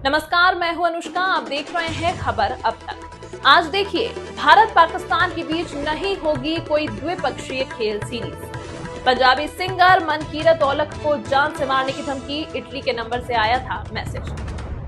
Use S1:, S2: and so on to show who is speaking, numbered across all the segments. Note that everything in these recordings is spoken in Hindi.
S1: नमस्कार, मैं हूं अनुष्का। आप देख रहे हैं खबर अब तक। आज देखिए, भारत पाकिस्तान के बीच नहीं होगी कोई द्विपक्षीय खेल सीरीज। पंजाबी सिंगर मनकीरत औलख को जान से मारने की धमकी, इटली के नंबर से आया था मैसेज।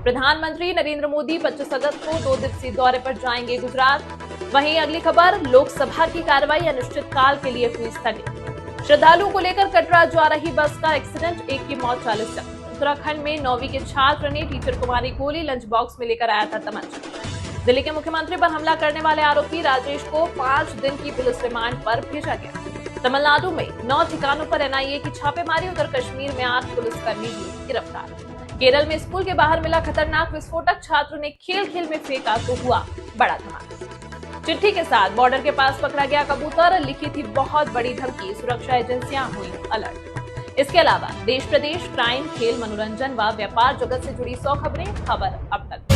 S1: प्रधानमंत्री नरेंद्र मोदी 25 अगस्त को 2 दिवसीय दौरे पर जाएंगे गुजरात। वहीं अगली खबर, लोकसभा की कार्रवाई अनिश्चितकाल के लिए हुई स्थगित। श्रद्धालुओं को लेकर कटरा जा रही बस का एक्सीडेंट, एक की मौत 40 जख्मी। उत्तराखंड में 9वीं के छात्र ने टीचर को मारी गोली, लंच बॉक्स में लेकर आया था तमंचा। दिल्ली के मुख्यमंत्री पर हमला करने वाले आरोपी राजेश को 5 दिन की पुलिस रिमांड पर भेजा गया। तमिलनाडु में 9 ठिकानों पर एनआईए की छापेमारी, उधर कश्मीर में 8 पुलिसकर्मी हुए गिरफ्तार। केरल में स्कूल के बाहर मिला खतरनाक विस्फोटक, छात्रों ने खेल खेल में फेंका तो हुआ बड़ा धमाका। चिट्ठी के साथ बॉर्डर के पास पकड़ा गया कबूतर, लिखी थी बहुत बड़ी धमकी, सुरक्षा एजेंसियां हुई अलर्ट। इसके अलावा देश प्रदेश, क्राइम, खेल, मनोरंजन व व्यापार जगत से जुड़ी 100 खबरें। खबर अब तक।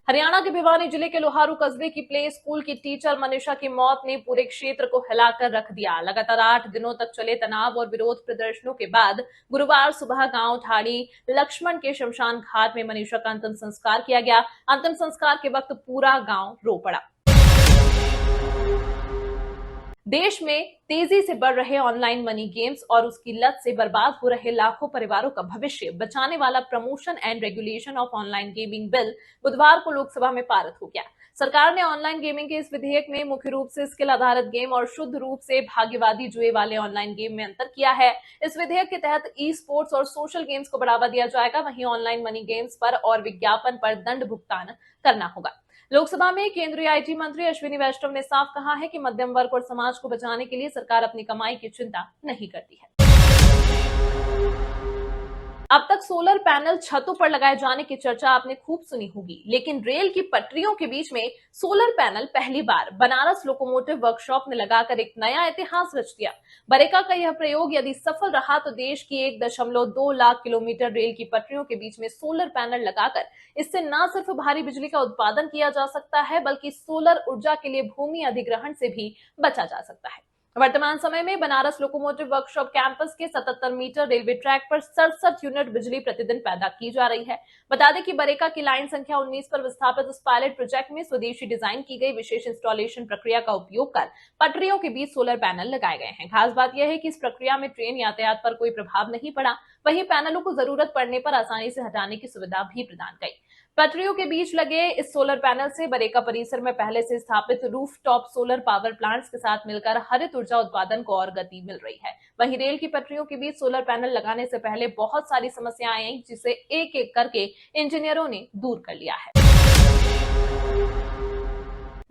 S1: हरियाणा के भिवानी जिले के लोहारू कस्बे की प्ले स्कूल की टीचर मनीषा की मौत ने पूरे क्षेत्र को हिलाकर रख दिया। लगातार 8 दिनों तक चले तनाव और विरोध प्रदर्शनों के बाद गुरुवार सुबह गांव ठाड़ी लक्ष्मण के शमशान घाट में मनीषा का अंतिम संस्कार किया गया। अंतिम संस्कार के वक्त पूरा गांव रो पड़ा। देश में तेजी से बढ़ रहे ऑनलाइन मनी गेम्स और उसकी लत से बर्बाद हो रहे लाखों परिवारों का भविष्य बचाने वाला promotion and regulation of online gaming bill बुधवार को लोकसभा में पारित हो गया। सरकार ने ऑनलाइन गेमिंग के इस विधेयक में मुख्य रूप से स्किल आधारित गेम और शुद्ध रूप से भाग्यवादी जुए वाले ऑनलाइन गेम में अंतर किया है। इस विधेयक के तहत ई स्पोर्ट्स और सोशल गेम्स को बढ़ावा दिया जाएगा, वहीं ऑनलाइन मनी गेम्स पर और विज्ञापन पर दंड भुगतान करना होगा। लोकसभा में केंद्रीय आईटी मंत्री अश्विनी वैष्णव ने साफ कहा है कि मध्यम वर्ग और समाज को बचाने के लिए सरकार अपनी कमाई की चिंता नहीं करती है। अब तक सोलर पैनल छतों पर लगाए जाने की चर्चा आपने खूब सुनी होगी, लेकिन रेल की पटरियों के बीच में सोलर पैनल पहली बार बनारस लोकोमोटिव वर्कशॉप ने लगाकर एक नया इतिहास रच दिया। बरेका का यह प्रयोग यदि सफल रहा तो देश की 1.2 लाख किलोमीटर रेल की पटरियों के बीच में सोलर पैनल लगाकर इससे न सिर्फ भारी बिजली का उत्पादन किया जा सकता है, बल्कि सोलर ऊर्जा के लिए भूमि अधिग्रहण से भी बचा जा सकता है। वर्तमान समय में बनारस लोकोमोटिव वर्कशॉप कैंपस के 77 मीटर रेलवे ट्रैक पर 67 यूनिट बिजली प्रतिदिन पैदा की जा रही है। बता दें कि बरेका की लाइन संख्या 19 पर विस्थापित इस पायलट प्रोजेक्ट में स्वदेशी डिजाइन की गई विशेष इंस्टॉलेशन प्रक्रिया का उपयोग कर पटरियों के बीच सोलर पैनल लगाए गए हैं। खास बात यह है कि इस प्रक्रिया में ट्रेन यातायात पर कोई प्रभाव नहीं पड़ा, वहीं पैनलों को जरूरत पड़ने पर आसानी से हटाने की सुविधा भी प्रदान की। पटरियों के बीच लगे इस सोलर पैनल से बरेका परिसर में पहले से स्थापित रूफटॉप सोलर पावर प्लांट्स के साथ मिलकर हरित ऊर्जा उत्पादन को और गति मिल रही है। वहीं रेल की पटरियों के बीच सोलर पैनल लगाने से पहले बहुत सारी समस्याएं आई, जिसे एक एक करके इंजीनियरों ने दूर कर लिया है।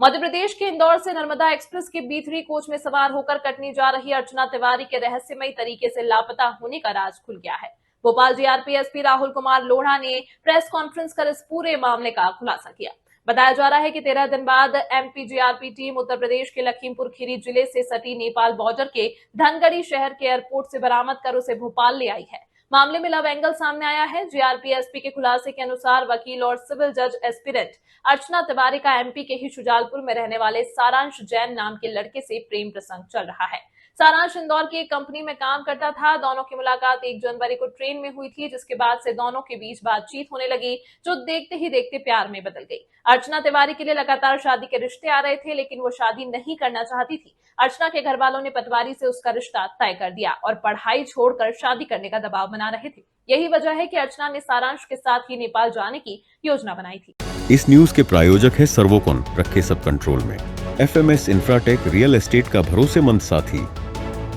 S1: मध्य प्रदेश के इंदौर से नर्मदा एक्सप्रेस के B3 कोच में सवार होकर कटनी जा रही अर्चना तिवारी के रहस्यमयी तरीके से लापता होने का राज खुल गया है। भोपाल जीआरपी एसपी राहुल कुमार लोढ़ा ने प्रेस कॉन्फ्रेंस कर इस पूरे मामले का खुलासा किया। बताया जा रहा है कि 13 दिन बाद MP GRP team Uttar Pradesh के लखीमपुर खीरी जिले से सटी नेपाल बॉर्डर के धनगढ़ी शहर के एयरपोर्ट से बरामद कर उसे भोपाल ले आई है। मामले में लव एंगल सामने आया है। जीआरपी एसपी के खुलासे के अनुसार वकील और सिविल जज एस्पिरेंट अर्चना तिवारी का एमपी के ही शुजालपुर में रहने वाले सारांश जैन नाम के लड़के से प्रेम प्रसंग चल रहा है। सारांश इंदौर की एक कंपनी में काम करता था। दोनों की मुलाकात 1 जनवरी को ट्रेन में हुई थी, जिसके बाद से दोनों के बीच बातचीत होने लगी, जो देखते ही देखते प्यार में बदल गई। अर्चना तिवारी के लिए लगातार शादी के रिश्ते आ रहे थे, लेकिन वो शादी नहीं करना चाहती थी। अर्चना के घर वालों ने पटवारी से उसका रिश्ता तय कर दिया और पढ़ाई छोड़कर शादी करने का दबाव बना रहे थे। यही वजह है कि अर्चना ने सारांश के साथ ही नेपाल जाने की योजना बनाई थी।
S2: इस न्यूज के प्रायोजक है सर्वोकॉन, रखे सब कंट्रोल में। FMS इंफ्राटेक रियल एस्टेट का भरोसेमंद साथी,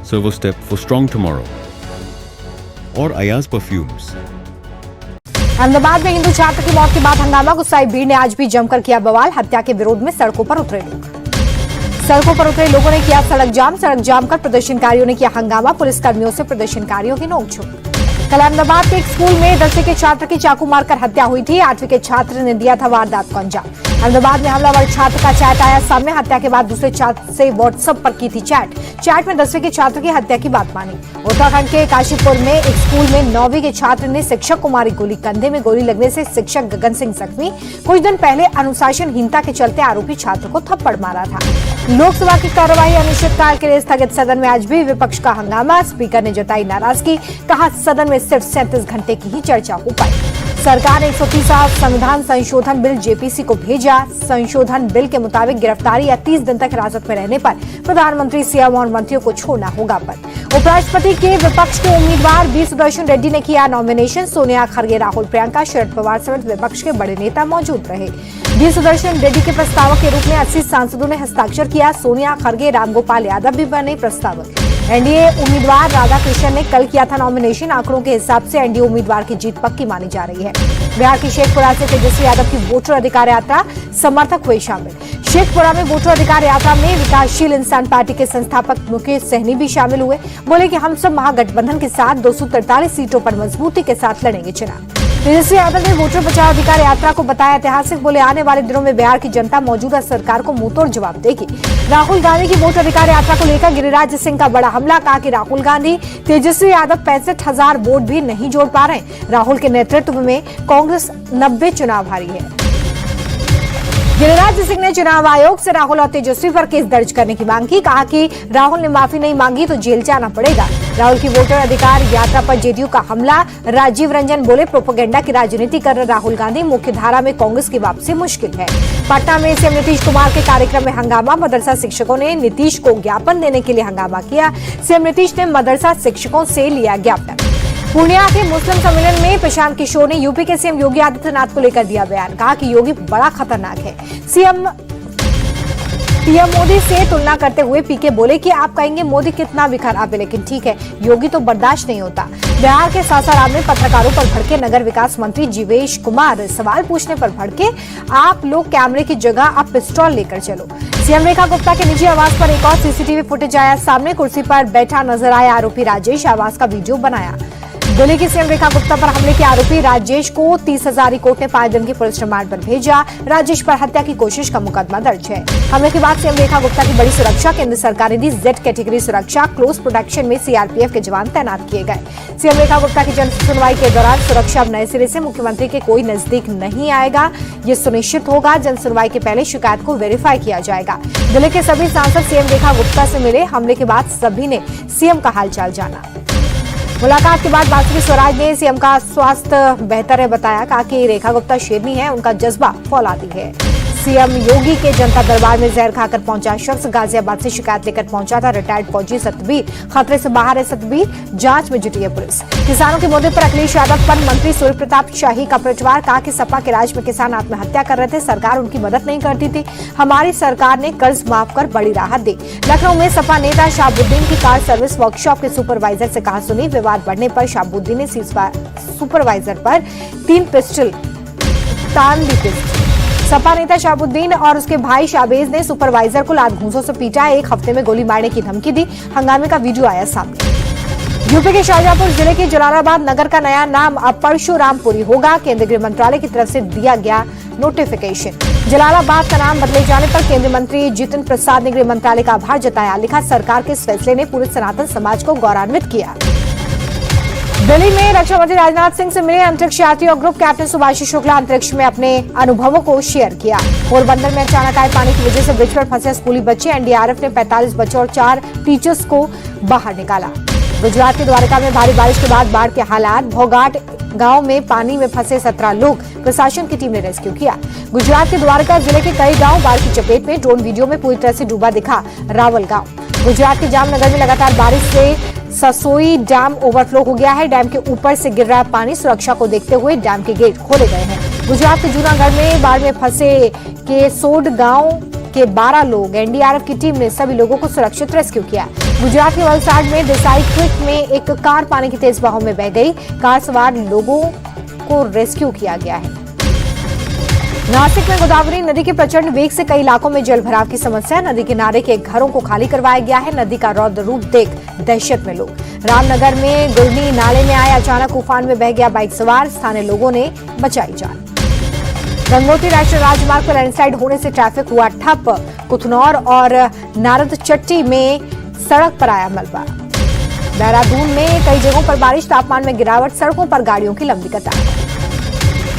S2: servo step for strong tomorrow और अयाज परफ्यूम्स।
S3: अहमदाबाद में हिंदू छात्र की मौत के बाद हंगामा, गुस्साई भीड़ ने आज भी जमकर किया बवाल। हत्या के विरोध में सड़कों पर उतरे लोगों ने किया सड़क जाम कर प्रदर्शनकारियों ने किया हंगामा। पुलिसकर्मियों से प्रदर्शनकारियों की नोकझोंक। कल अहमदाबाद के एक स्कूल में 10वीं के छात्र की चाकू मारकर हत्या हुई थी। 8वीं के छात्र ने दिया था वारदात को अंजाम। अहमदाबाद में हमलावर छात्र का चैट आया सामने। हत्या के बाद दूसरे छात्र से व्हाट्सएप पर की थी चैट में 10वीं के छात्र की हत्या की बात मानी। उत्तराखंड के काशीपुर में एक स्कूल में 9वीं के छात्र ने शिक्षक को मारी गोली। कंधे में गोली लगने से शिक्षक गगन सिंह जख्मी। कुछ दिन पहले अनुशासनहीनता के चलते आरोपी छात्र को थप्पड़ मारा था। लोकसभा की कार्यवाही अनिश्चितकाल के लिए स्थगित। सदन में आज भी विपक्ष का हंगामा। स्पीकर ने जताई नाराजगी, कहा सदन में सिर्फ 37 घंटे की ही चर्चा हो पाई। सरकार ने 130वां संविधान संशोधन बिल जेपीसी को भेजा। संशोधन बिल के मुताबिक गिरफ्तारी या 30 दिन तक हिरासत में रहने पर प्रधानमंत्री, सीएम और मंत्रियों को छोड़ना होगा पद। उपराष्ट्रपति के विपक्ष के उम्मीदवार बी सुदर्शन रेड्डी ने किया नॉमिनेशन। सोनिया, खरगे, राहुल, प्रियंका, शरद पवार समेत विपक्ष के बड़े नेता मौजूद रहे। बी सुदर्शन रेड्डी के प्रस्तावक के रूप में 80 सांसदों ने हस्ताक्षर किया। सोनिया, खरगे, रामगोपाल यादव भी बने प्रस्तावक। एनडीए उम्मीदवार राधाकृष्णन ने कल किया था नॉमिनेशन। आंकड़ों के हिसाब से एनडीए उम्मीदवार की जीत पक्की मानी जा रही है। बिहार की शेखपुरा से तेजस्वी यादव की वोटर अधिकार यात्रा, समर्थक हुए शामिल। शेखपुरा में वोटर अधिकार यात्रा में विकासशील इंसान पार्टी के संस्थापक मुकेश सहनी भी शामिल हुए। बोले कि हम सब महागठबंधन के साथ 243 सीटों पर मजबूती के साथ लड़ेंगे चुनाव। तेजस्वी यादव ने वोटर बचाओ अधिकार यात्रा को बताया ऐतिहासिक। बोले आने वाले दिनों में बिहार की जनता मौजूदा सरकार को मुंहतोड़ जवाब देगी। राहुल गांधी की वोटर अधिकार यात्रा को लेकर गिरिराज सिंह का बड़ा हमला, कहा कि राहुल गांधी, तेजस्वी यादव 65,000 वोट भी नहीं जोड़ पा रहे। राहुल के नेतृत्व में कांग्रेस 90 चुनाव हारी है। गिरिराज सिंह ने चुनाव आयोग से राहुल और तेजस्वी पर केस दर्ज करने की मांग की। कहा कि राहुल ने माफी नहीं मांगी तो जेल जाना पड़ेगा। राहुल की वोटर अधिकार यात्रा पर जेडीयू का हमला। राजीव रंजन बोले प्रोपेगेंडा की राजनीति कर रहे राहुल गांधी, मुख्य धारा में कांग्रेस की वापसी मुश्किल है। पटना में सीएम नीतीश कुमार के कार्यक्रम में हंगामा। मदरसा शिक्षकों ने नीतीश को ज्ञापन देने के लिए हंगामा किया। सीएम नीतीश ने मदरसा शिक्षकों से लिया ज्ञापन। पूर्णिया के मुस्लिम सम्मेलन में प्रशांत किशोर ने यूपी के सीएम योगी आदित्यनाथ को लेकर दिया बयान। कहा कि योगी बड़ा खतरनाक है। पीएम मोदी से तुलना करते हुए पीके बोले कि आप कहेंगे मोदी कितना भी खराब है, लेकिन ठीक है, योगी तो बर्दाश्त नहीं होता। बिहार के सासाराम में पत्रकारों पर भड़के नगर विकास मंत्री जीवेश कुमार। सवाल पूछने पर भड़के, आप लोग कैमरे की जगह आप पिस्टल लेकर चलो। सीएम रेखा गुप्ता के निजी आवास पर एक और सीसीटीवी फुटेज आया सामने। कुर्सी पर बैठा नजर आया आरोपी राजेश। आवास का वीडियो बनाया। दिल्ली की सीएम रेखा गुप्ता पर हमले के आरोपी राजेश को 30,000 कोर्ट ने 5 दिन की पुलिस रिमांड पर भेजा। राजेश पर हत्या की कोशिश का मुकदमा दर्ज है। हमले के बाद सीएम रेखा गुप्ता की बड़ी सुरक्षा केंद्र सरकार ने दी। जेड कैटेगरी सुरक्षा, क्लोज प्रोटेक्शन में सीआरपीएफ के जवान तैनात किए गए। सीएम रेखा गुप्ता की जन सुनवाई के दौरान सुरक्षा अब नए सिरे से मुख्यमंत्री के कोई नजदीक नहीं आएगा। ये सुनिश्चित होगा जन सुनवाई के पहले शिकायत को वेरीफाई किया जाएगा। दिल्ली के सभी सांसद सीएम रेखा गुप्ता से मिले। हमले के बाद सभी ने सीएम का हालचाल जाना। मुलाकात के बाद बासुरी स्वराज ने सीएम का स्वास्थ्य बेहतर है बताया। कहा कि रेखा गुप्ता शेरनी है, उनका जज्बा फौलादी है। सीएम योगी के जनता दरबार में जहर खाकर पहुंचा शख्स गाजियाबाद से शिकायत लेकर पहुंचा था। रिटायर्ड फौजी सतबीर खतरे से बाहर है। सतबीर जांच में जुटी है पुलिस। किसानों के मुद्दे पर अखिलेश यादव पर मंत्री सूर्य प्रताप शाही का पलटवार। कहा कि सपा के राज में किसान आत्महत्या कर रहे थे, सरकार उनकी मदद नहीं करती थी। हमारी सरकार ने कर्ज माफ कर बड़ी राहत दी। लखनऊ में सपा नेता शाहबुद्दीन की कार सर्विस वर्कशॉप के सुपरवाइजर से कहा सुनी। विवाद बढ़ने पर शाहबुद्दीन ने सुपरवाइजर पर 3 पिस्टल तान दी। सपा नेता शाहबुद्दीन और उसके भाई शाहबेज ने सुपरवाइजर को लात घूंसों से पीटा। 1 हफ्ते में गोली मारने की धमकी दी। हंगामे का वीडियो आया सामने। यूपी के शाहजहांपुर जिले के जलालाबाद नगर का नया नाम अब परशुरामपुरी होगा। केंद्रीय गृह मंत्रालय की तरफ से दिया गया नोटिफिकेशन। जलालाबाद का नाम बदले जाने पर केंद्रीय मंत्री जितिन प्रसाद ने गृह मंत्रालय का आभार जताया। लिखा, सरकार के इस फैसले ने पूरे सनातन समाज को गौरवान्वित किया। दिल्ली में रक्षा मंत्री राजनाथ सिंह से मिले अंतरिक्ष यात्री और ग्रुप कैप्टन सुभाषिश शुक्ला। अंतरिक्ष में अपने अनुभवों को शेयर किया। पोरबंदर में अचानक आए पानी की वजह से ब्रिज पर फंसे स्कूली बच्चे। एनडीआरएफ ने 45 बच्चों और 4 टीचर्स को बाहर निकाला। गुजरात के द्वारका में भारी बारिश के बाद बाढ़ के हालात। भोगाट गांव में पानी में फंसे 17 लोग, प्रशासन की टीम ने रेस्क्यू किया। गुजरात के द्वारका जिले के कई गांव बाढ़ की चपेट में। ड्रोन वीडियो में पूरी तरह से डूबा दिखा रावल गांव। गुजरात के जामनगर में लगातार बारिश से ससोई डैम ओवरफ्लो हो गया है। डैम के ऊपर से गिर रहा है पानी। सुरक्षा को देखते हुए डैम के गेट खोले गए हैं। गुजरात के जूनागढ़ में बाढ़ में फंसे केसोड गांव के 12 लोग। एनडीआरएफ की टीम ने सभी लोगों को सुरक्षित रेस्क्यू किया। गुजरात के वलसाड में देसाई क्रिक में एक कार पानी की तेज बहाव में बह गई। कार सवार लोगों को रेस्क्यू किया गया है। नासिक में गोदावरी नदी के प्रचंड वेग से कई इलाकों में जलभराव की समस्या। नदी किनारे के घरों को खाली करवाया गया है। नदी का रौद्र रूप देख दहशत में लोग। रामनगर में गुरनी नाले में आए अचानक उफान में बह गया बाइक सवार। स्थानीय लोगों ने बचाई जान। गंगोत्री राष्ट्रीय राजमार्ग पर लैंडस्लाइड होने से ट्रैफिक हुआ ठप। कुथनौर और नारदचट्टी में सड़क पर आया मलबा। देहरादून में कई जगहों पर बारिश, तापमान में गिरावट, सड़कों पर गाड़ियों की लंबी कतार।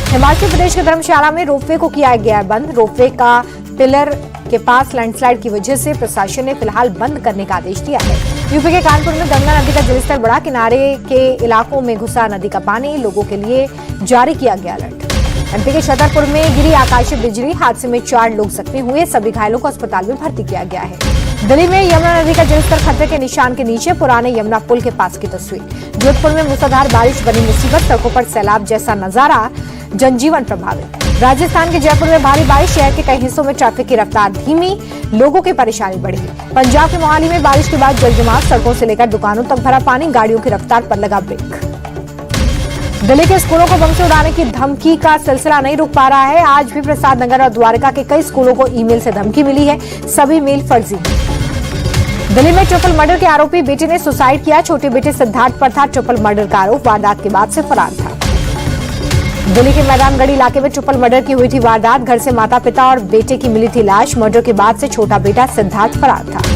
S3: हिमाचल प्रदेश के धर्मशाला में रोपवे को किया गया बंद। रोपवे का पिलर के पास लैंडस्लाइड की वजह से प्रशासन ने फिलहाल बंद करने का आदेश दिया है। यूपी के कानपुर में गंगा नदी का जलस्तर बढ़ा, किनारे के इलाकों में घुसा नदी का पानी, लोगों के लिए जारी किया गया अलर्ट। एमपी के छतरपुर में गिरी आकाशीय बिजली, हादसे में 4 लोग जख्मी हुए, सभी घायलों को अस्पताल में भर्ती किया गया है। दिल्ली में यमुना नदी का जलस्तर खतरे के निशान के नीचे, पुराने यमुना पुल के पास की तस्वीर। जोधपुर में मूसलाधार बारिश बनी मुसीबत, सड़कों पर सैलाब जैसा नजारा, जनजीवन प्रभावित। राजस्थान के जयपुर में भारी बारिश, शहर के कई हिस्सों में ट्रैफिक की रफ्तार धीमी, लोगों की परेशानी बढ़ी। पंजाब के मोहाली में बारिश के बाद जलजमाव, सड़कों से लेकर दुकानों तक भरा पानी, गाड़ियों की रफ्तार पर लगा ब्रेक। दिल्ली के स्कूलों को बम से उड़ाने की धमकी का सिलसिला नहीं रुक पा रहा है। आज भी प्रसाद नगर और द्वारका के कई स्कूलों को ईमेल से धमकी मिली है, सभी मेल फर्जी हैं। दिल्ली में ट्रिपल मर्डर के आरोपी बेटे ने सुसाइड किया, छोटे बेटे सिद्धार्थ पर था ट्रिपल मर्डर का आरोप, वारदात के बाद से फरार था। दिल्ली के मैदानगढ़ इलाके में ट्रिपल मर्डर की हुई थी वारदात, घर से माता पिता और बेटे की मिली थी लाश, मर्डर के बाद से छोटा बेटा सिद्धार्थ फरार था।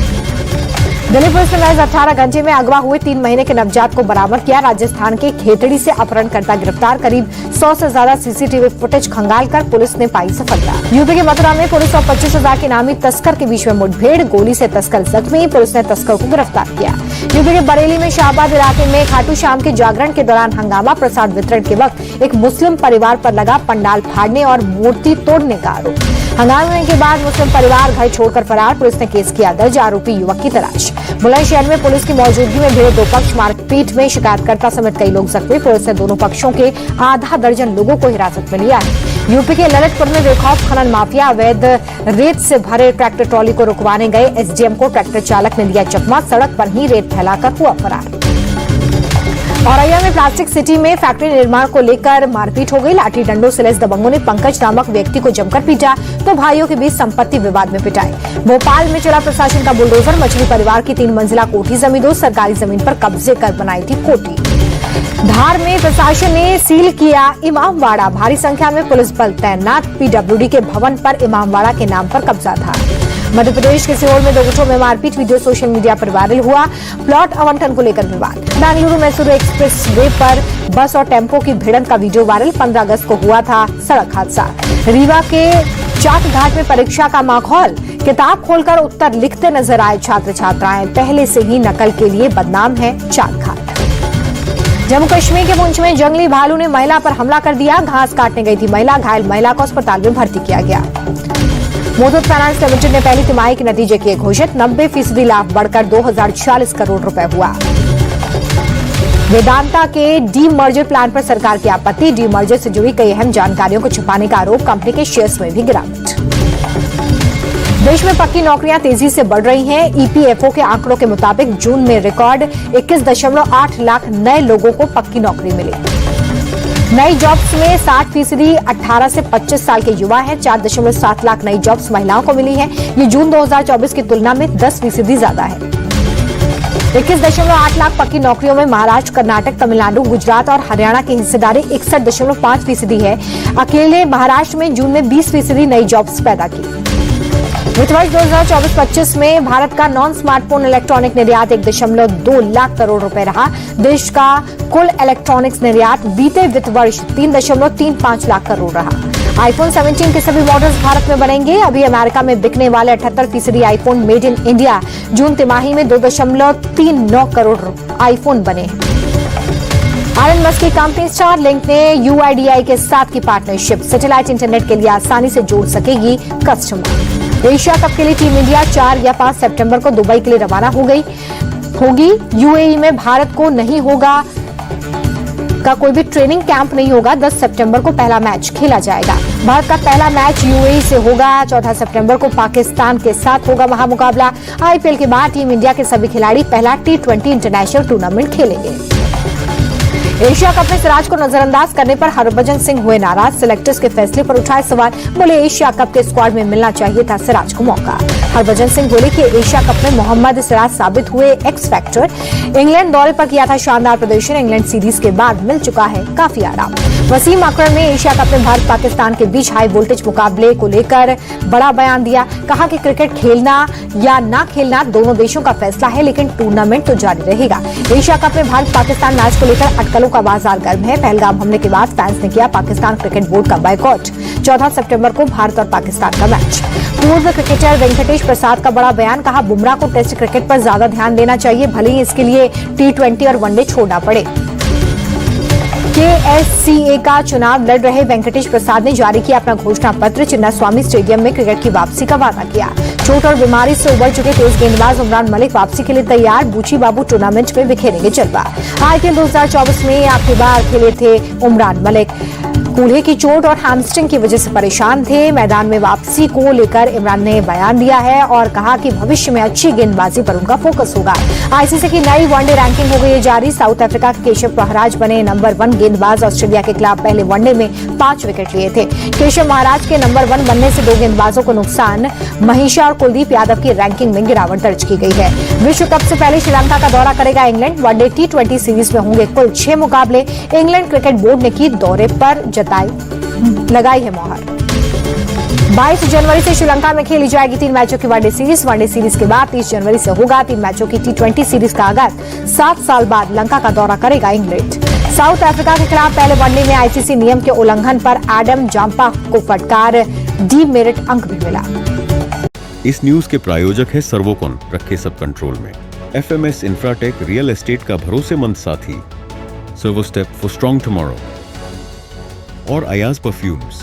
S3: दिल्ली पुलिस ने महज 18 घंटे में अगवा हुए 3 महीने के नवजात को बरामद किया, राजस्थान के खेतड़ी से अपहरणकर्ता गिरफ्तार, करीब 100 से ज्यादा सीसीटीवी फुटेज खंगालकर पुलिस ने पाई सफलता। यूपी के मथुरा में पुलिस और 25,000 के नामी तस्कर के बीच में मुठभेड़, गोली से तस्कर जख्मी, पुलिस ने तस्कर को गिरफ्तार किया। यूपी के बरेली में शाहबाद इलाके में खाटू श्याम के जागरण के दौरान हंगामा, प्रसाद वितरण के वक्त एक मुस्लिम परिवार पर लगा पंडाल फाड़ने और मूर्ति तोड़ने का आरोप। हंगामे के बाद मुस्लिम परिवार घर छोड़कर फरार, पुलिस ने केस किया दर्ज, आरोपी युवक की तलाश। बुलंदशहर में पुलिस की मौजूदगी में भिड़े 2 पक्ष, मारपीट में शिकायतकर्ता समेत कई लोग जख्मी, पुलिस ने दोनों पक्षों के आधा दर्जन लोगों को हिरासत में लिया है। यूपी के ललितपुर में बेखौफ खनन माफिया अवैध रेत से भरे ट्रैक्टर ट्रॉली को रुकवाने गए एसडीएम को ट्रैक्टर चालक ने दिया चकमा, सड़क पर ही रेत फैलाकर हुआ फरार। औरैया में प्लास्टिक सिटी में फैक्ट्री निर्माण को लेकर मारपीट हो गई, लाठी डंडों से लैस दबंगों ने पंकज नामक व्यक्ति को जमकर पीटा तो भाइयों के बीच संपत्ति विवाद में पिटाई। भोपाल में चला प्रशासन का बुलडोजर, मछली परिवार की 3 मंजिला कोठी जमींदोज, सरकारी जमीन पर कब्जे कर बनाई थी कोठी। धार में प्रशासन ने सील किया इमामवाड़ा, भारी संख्या में पुलिस बल तैनात, पीडब्ल्यूडी के भवन पर इमामवाड़ा के नाम पर कब्जा था। मध्य प्रदेश के सीहोर में 2 गुटों में मारपीट, वीडियो सोशल मीडिया पर वायरल हुआ, प्लॉट आवंटन को लेकर विवाद। बेंगलुरु मैसूरू एक्सप्रेस वे पर बस और टेम्पो की भिड़ंत का वीडियो वायरल, 15 अगस्त को हुआ था सड़क हादसा। रीवा के चाक घाट में परीक्षा का माहौल, किताब खोलकर उत्तर लिखते नजर आए छात्र छात्राएं, पहले से ही नकल के लिए बदनाम है चाक घाट। जम्मू कश्मीर के पुंछ में जंगली भालू ने महिला पर हमला कर दिया, घास काटने गई थी महिला, घायल महिला को अस्पताल में भर्ती किया गया। मुथूट फाइनेंस लिमिटेड ने पहली तिमाही के नतीजे किए घोषित, 90% लाभ बढ़कर 2040 करोड़ रुपए हुआ। वेदांता के डी मर्जर प्लान पर सरकार की आपत्ति, डी मर्जर से जुड़ी कई अहम जानकारियों को छुपाने का आरोप, कंपनी के शेयर्स में भी गिरावट। देश में पक्की नौकरियां तेजी से बढ़ रही हैं, ईपीएफओ के आंकड़ों के मुताबिक जून में रिकॉर्ड 21.8 लाख नए लोगों को पक्की नौकरी मिली। नई जॉब्स में 60% 18 से 25 साल के युवा हैं, 4.7 लाख नई जॉब्स महिलाओं को मिली है, ये जून 2024 की तुलना में 10% ज्यादा है। 21.8 लाख पक्की नौकरियों में महाराष्ट्र, कर्नाटक, तमिलनाडु, गुजरात और हरियाणा की हिस्सेदारी 61.5% है। अकेले महाराष्ट्र में जून में 20% नई जॉब्स पैदा की। वित्त वर्ष 2024-25 में भारत का नॉन स्मार्टफोन इलेक्ट्रॉनिक निर्यात 1.2 लाख करोड़ रुपए रहा। देश का कुल इलेक्ट्रॉनिक्स निर्यात बीते वित्त वर्ष 3.35 लाख करोड़ रहा। आईफोन 17 के सभी मॉडल्स भारत में बनेंगे। अभी अमेरिका में बिकने वाले 78% आईफोन मेड इन इंडिया, जून तिमाही में 2.39 करोड़ आईफोन बने हैं। एलन मस्क की कंपनी स्टारलिंक ने यूआईडीआई के साथ की पार्टनरशिप, सैटेलाइट इंटरनेट के लिए आसानी से जोड़ सकेगी कस्टमर। एशिया कप के लिए टीम इंडिया 4 या 5 सितंबर को दुबई के लिए रवाना होगी। यूएई में भारत को नहीं होगा का कोई भी ट्रेनिंग कैंप नहीं होगा। 10 सितंबर को पहला मैच खेला जाएगा। भारत का पहला मैच यूएई से होगा। 14 सितंबर को पाकिस्तान के साथ होगा महामुकाबला। आईपीएल के बाद टीम इंडिया के सभी खिलाड़ी पहला T20 इंटरनेशनल टूर्नामेंट खेलेंगे। एशिया कप में सिराज को नजरअंदाज करने पर हरभजन सिंह हुए नाराज, सिलेक्टर्स के फैसले पर उठाए सवाल, बोले एशिया कप के स्क्वाड में मिलना चाहिए था सिराज को मौका। हरभजन सिंह बोले कि एशिया कप में मोहम्मद सिराज साबित हुए एक्स फैक्टर। इंग्लैंड दौरे पर किया था शानदार प्रदर्शन, इंग्लैंड सीरीज के बाद मिल चुका है काफी आराम। वसीम अकरम ने एशिया कप में भारत पाकिस्तान के बीच हाई वोल्टेज मुकाबले को लेकर बड़ा बयान दिया, कहा कि क्रिकेट खेलना या ना खेलना दोनों देशों का फैसला है, लेकिन टूर्नामेंट तो जारी रहेगा। एशिया कप में भारत पाकिस्तान मैच को लेकर अटकलों का बाजार गर्म है। पहलगाम हमले के बाद फैंस ने किया पाकिस्तान क्रिकेट बोर्ड का बायकॉट। 14 सितंबर को भारत और पाकिस्तान का मैच। पूर्व क्रिकेटर वेंकटेश प्रसाद का बड़ा बयान, कहा बुमराह को टेस्ट क्रिकेट पर ज्यादा ध्यान देना चाहिए, भले ही इसके लिए T20 और वनडे छोड़ना पड़े। KSCA का चुनाव लड़ रहे वेंकटेश प्रसाद ने जारी किया अपना घोषणा पत्र, चिन्नास्वामी स्टेडियम में क्रिकेट की वापसी का वादा किया। चोट और बीमारी से उबर चुके तेज गेंदबाज उमरान मलिक वापसी के लिए तैयार, बूची बाबू टूर्नामेंट में बिखेरेंगे जलवा। IPL 2024 में आखिरी बार खेले थे उमरान मलिक, कूल्हे की चोट और हैमस्ट्रिंग की वजह से परेशान थे। मैदान में वापसी को लेकर इमरान ने बयान दिया है और कहा कि भविष्य में अच्छी गेंदबाजी पर उनका फोकस होगा। ICC की नई वनडे रैंकिंग हो गई है जारी, साउथ अफ्रीका के केशव महाराज बने नंबर 1 गेंदबाज, ऑस्ट्रेलिया के खिलाफ पहले वनडे में 5 विकेट लिए थे। केशव महाराज के नंबर 1 बनने से 2 गेंदबाजों को नुकसान, महीशा और कुलदीप यादव की रैंकिंग में गिरावट दर्ज की गई है। विश्व कप से पहले श्रीलंका का दौरा करेगा इंग्लैंड, वनडे T20 सीरीज में होंगे कुल 6 मुकाबले। इंग्लैंड क्रिकेट बोर्ड ने की दौरे पर लगाई है मोहर। 22 जनवरी से श्रीलंका में खेली जाएगी 3 मैचों की वनडे सीरीज के बाद 30 जनवरी से होगा 3 मैचों की T20 सीरीज का आगाज। 7 साल बाद लंका का दौरा करेगा इंग्लैंड। साउथ अफ्रीका के खिलाफ पहले वनडे में ICC नियम के उल्लंघन पर एडम जाम्पा को फटकार, डीमेरिट अंक भी मिला।
S2: इस न्यूज के प्रायोजक है सर्वोकॉन, रखे सब कंट्रोल में। FMS इंफ्राटेक रियल एस्टेट का भरोसेमंद साथी, सर्वोस्टेप फॉर स्ट्रॉन्ग टुमारो और अयाज परफ्यूम्स।